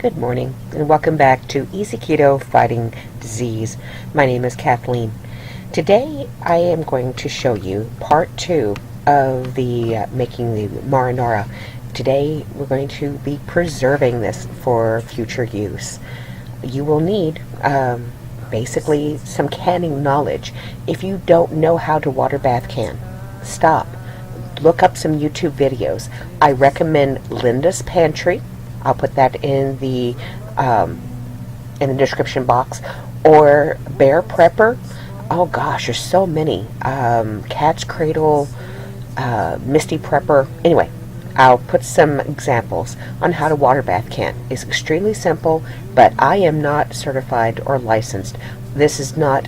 Good morning, and welcome back to Easy Keto Fighting Disease. My name is Kathleen. Today, I am going to show you part two of the making the marinara. Today, we're going to be preserving this for future use. You will need basically some canning knowledge. If you don't know how to water bath can, stop. Look up some YouTube videos. I recommend Linda's Pantry. I'll put that in the description box, or Bear Prepper. Oh gosh, there's so many. Cat's Cradle, Misty Prepper. Anyway, I'll put some examples on how to water bath can. It's extremely simple, but I am not certified or licensed. This is not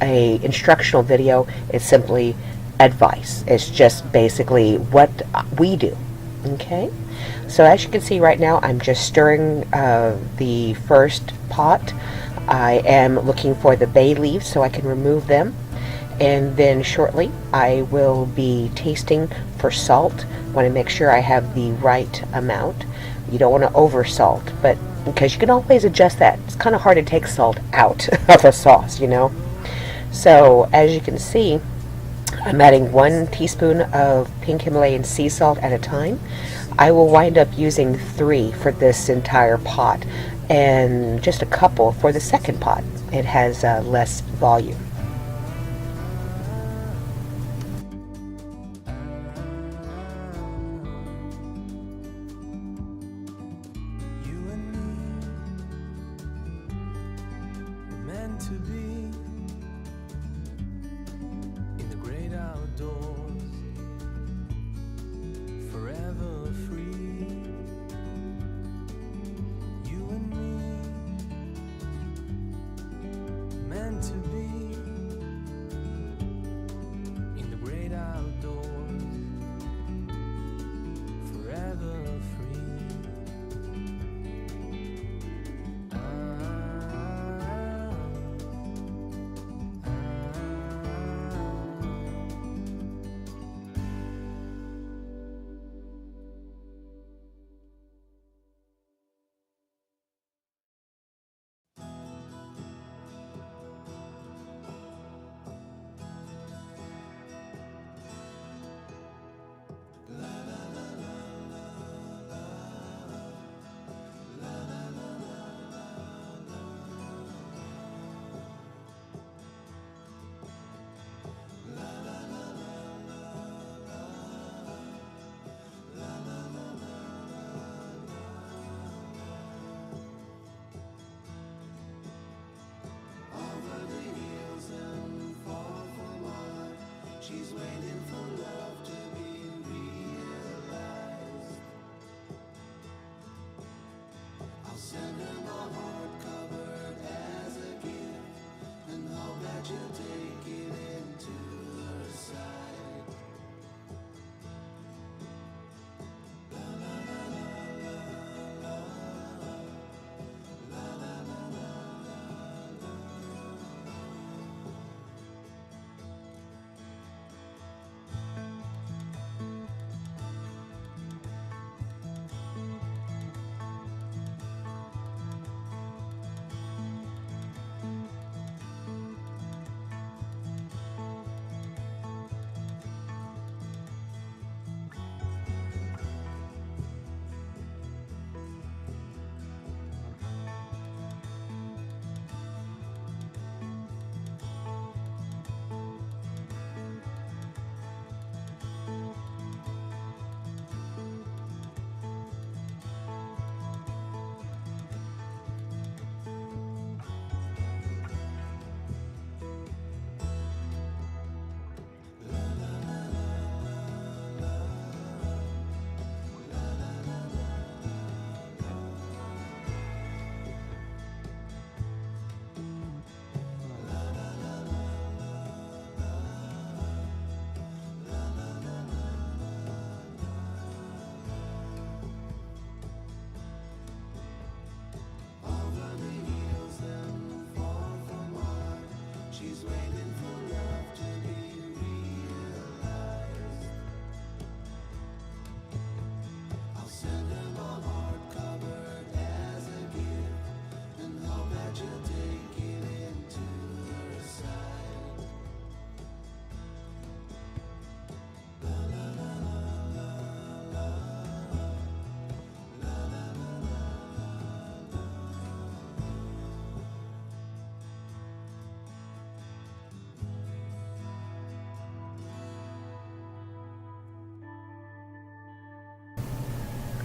a instructional video. It's simply advice. It's just basically what we do. Okay? So as you can see right now, I'm just stirring the first pot. I am looking for the bay leaves so I can remove them. And then shortly, I will be tasting for salt. I want to make sure I have the right amount. You don't want to over salt, but because you can always adjust that. It's kind of hard to take salt out of a sauce, you know. So as you can see, I'm adding 1 teaspoon of pink Himalayan sea salt at a time. I will wind up using 3 for this entire pot and just a couple for the second pot. It has less volume. You and me were meant to be in the great outdoors, forever free. You and me meant to be in the great outdoors, forever free.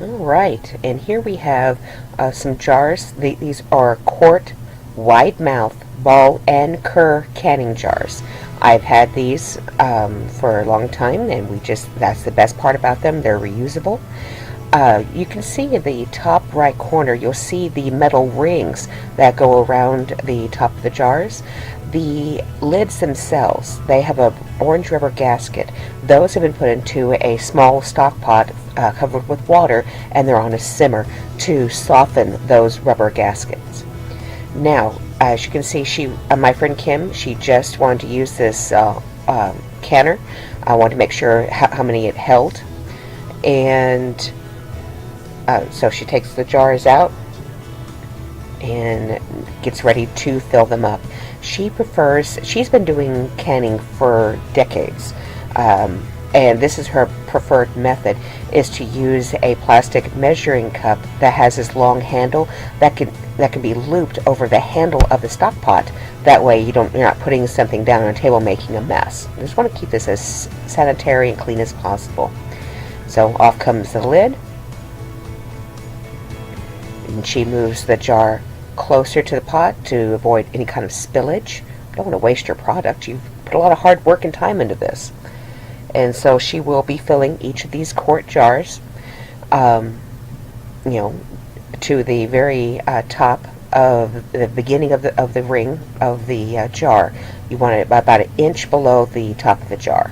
All right, and here we have some jars. These are quart, wide mouth, ball, and cur canning jars. I've had these for a long time, and that's the best part about them. They're reusable. You can see in the top right corner, you'll see the metal rings that go around the top of the jars. The lids themselves, they have a orange rubber gasket. Those have been put into a small stock pot covered with water, and they're on a simmer to soften those rubber gaskets. Now, as you can see, my friend Kim, she just wanted to use this canner. I wanted to make sure how many it held, and so she takes the jars out and gets ready to fill them up. She's been doing canning for decades, and this is her preferred method, is to use a plastic measuring cup that has this long handle that can be looped over the handle of the stock pot. That way you're not putting something down on a table making a mess. I just want to keep this as sanitary and clean as possible. So off comes the lid, and she moves the jar closer to the pot to avoid any kind of spillage. You don't want to waste your product. You've put a lot of hard work and time into this. And so she will be filling each of these quart jars, you know, to the very top of the beginning of the ring of the jar. You want it about an inch below the top of the jar.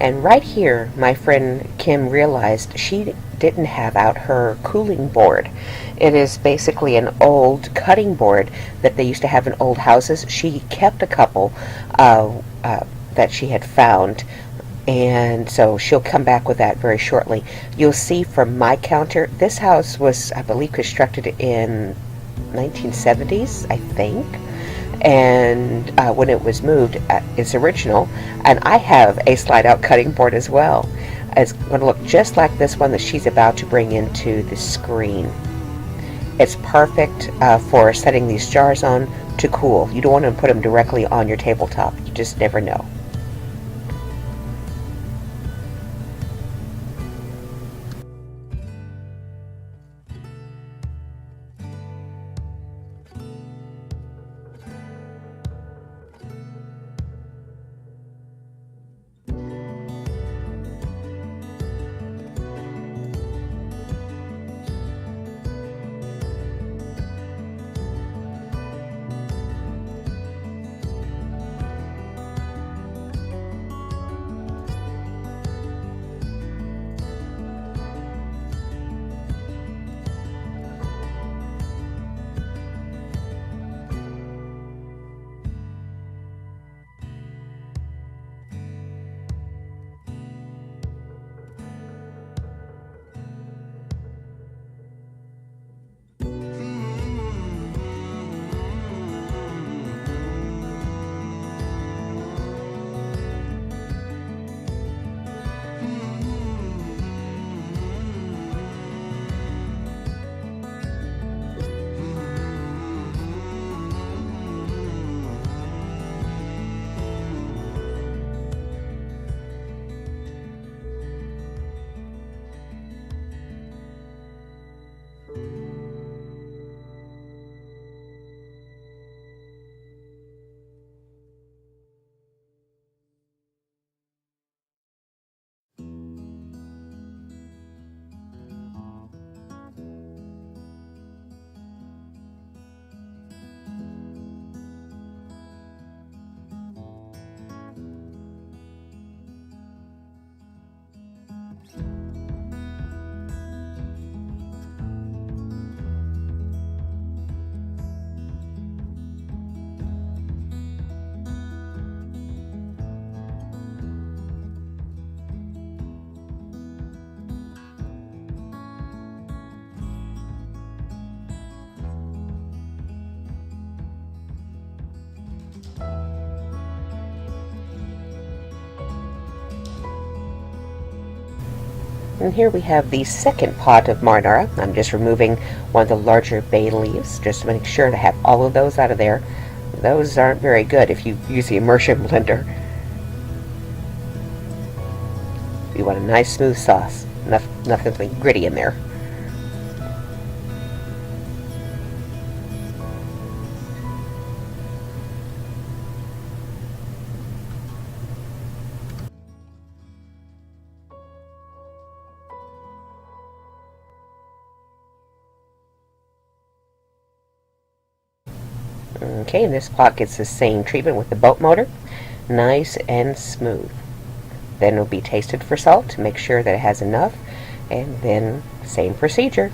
And right here, my friend Kim realized she didn't have out her cooling board. It is basically an old cutting board that they used to have in old houses. She kept a couple that she had found, and so she'll come back with that very shortly. You'll see from my counter, this house was, I believe, constructed in 1970s, I think. And when it was moved, it's original, and I have a slide-out cutting board as well. It's going to look just like this one that she's about to bring into the screen. It's perfect for setting these jars on to cool. You don't want to put them directly on your tabletop. You just never know. And here we have the second pot of marinara. I'm just removing one of the larger bay leaves just to make sure to have all of those out of there. Those aren't very good if you use the immersion blender. You want a nice smooth sauce, nothing gritty in there. Okay, and this pot gets the same treatment with the boat motor, nice and smooth. Then it'll be tasted for salt to make sure that it has enough, and then same procedure.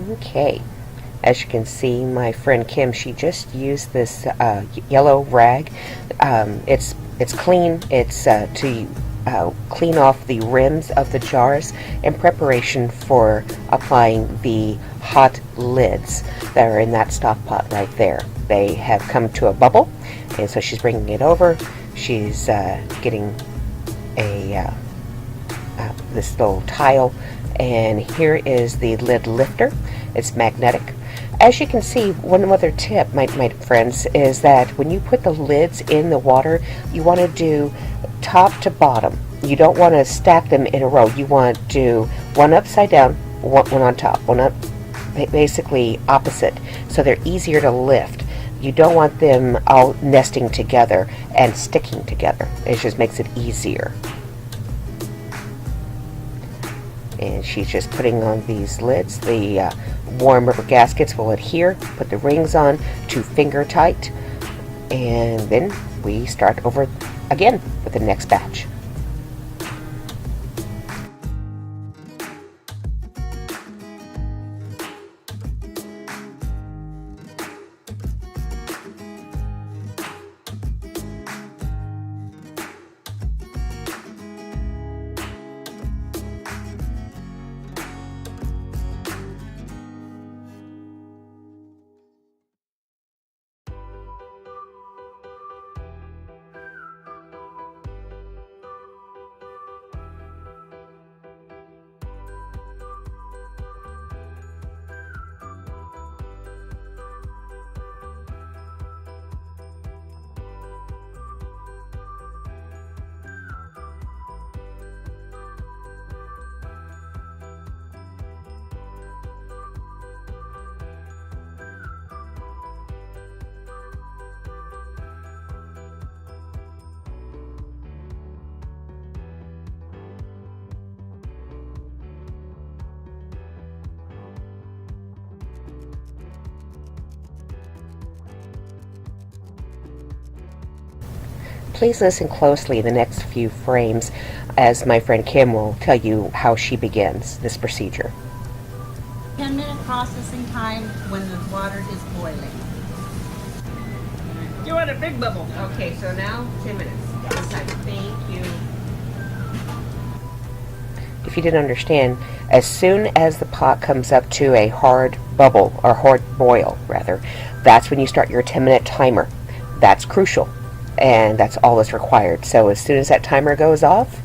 Okay, as you can see, my friend Kim, she just used this yellow rag. It's clean. It's to clean off the rims of the jars in preparation for applying the hot lids that are in that stock pot right there. They have come to a bubble, and so she's bringing it over. She's getting a this little tile, and here is the lid lifter. It's magnetic. As you can see, one other tip, my friends, is that when you put the lids in the water, you want to do top to bottom. You don't want to stack them in a row. You want to do one upside down, one on top, one up, basically opposite, so they're easier to lift. You don't want them all nesting together and sticking together. It just makes it easier. And she's just putting on these lids. The warm rubber gaskets will adhere. Put the rings on to finger tight, and then we start over again with the next batch. please listen closely in the next few frames as my friend Kim will tell you how she begins this procedure. 10-minute processing time when the water is boiling. You want a big bubble? Okay, so now 10 minutes. This time. Thank you. If you didn't understand, as soon as the pot comes up to a hard bubble, or hard boil rather, that's when you start your 10-minute timer. That's crucial, and that's all that's required. So as soon as that timer goes off,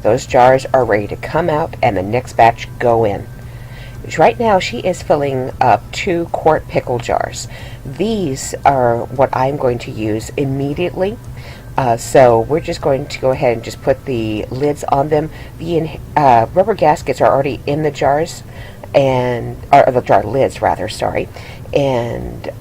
those jars are ready to come out and the next batch go in. Right now she is filling up 2-quart pickle jars. These are what I'm going to use immediately. So we're just going to go ahead and just put the lids on them. The rubber gaskets are already in the jars, or the jar lids rather, sorry. And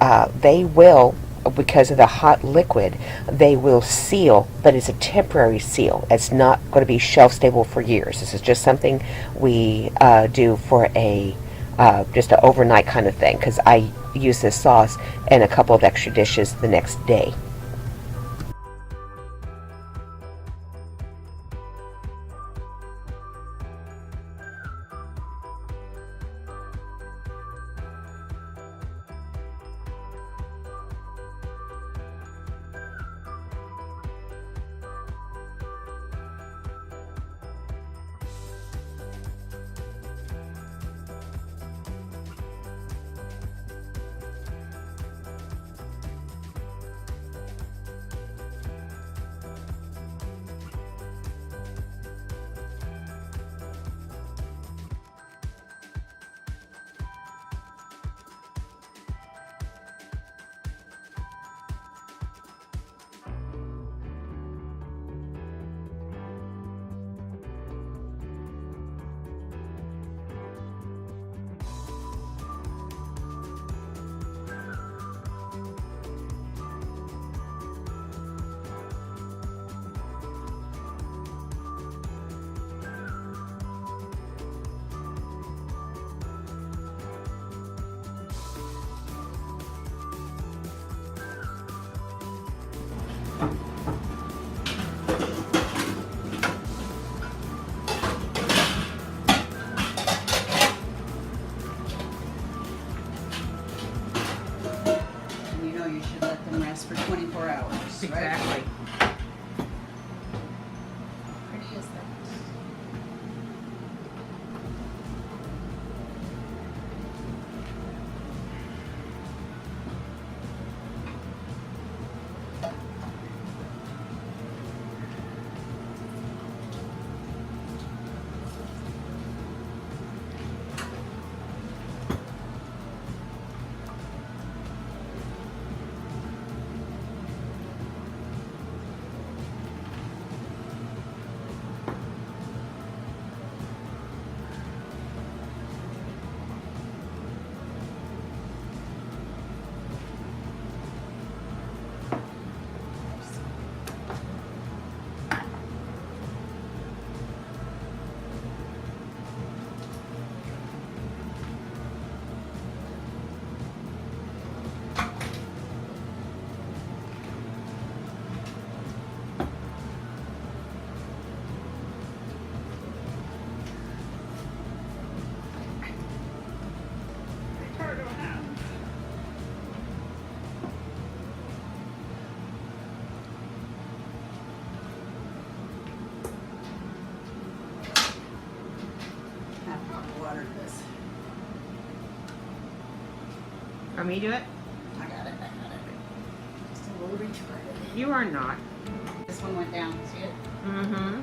they will, because of the hot liquid, they will seal, but it's a temporary seal. It's not going to be shelf stable for years. This is just something we do for just an overnight kind of thing, because I use this sauce and a couple of extra dishes the next day. You should let them rest for 24 hours, right? Exactly. How pretty is that? Want me to do it? I got it. Just a little retarded. You are not. This one went down, see it? Mm-hmm.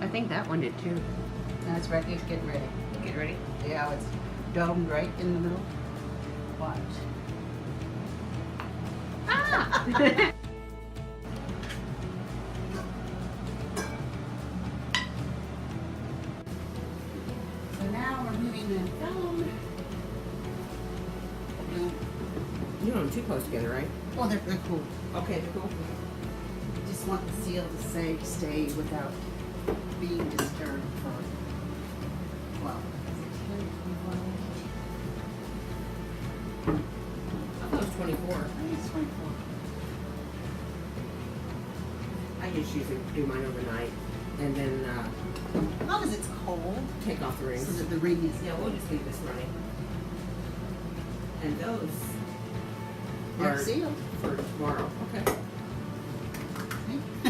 I think that one did too. Now it's ready, it's getting ready. Get ready. Yeah, it's domed right in the middle. Watch. Ah! So now we're moving them down. You don't too close together, right? Well, they're cool. Okay, they're cool. Just want the seal to stay without being disturbed for, well, I thought it was 24. I think it's 24. I just usually do mine overnight and then As long as it's cold, take off the rings. so that the ring is Yeah, we'll just leave this running. And those they're are sealed. for tomorrow. Okay. See?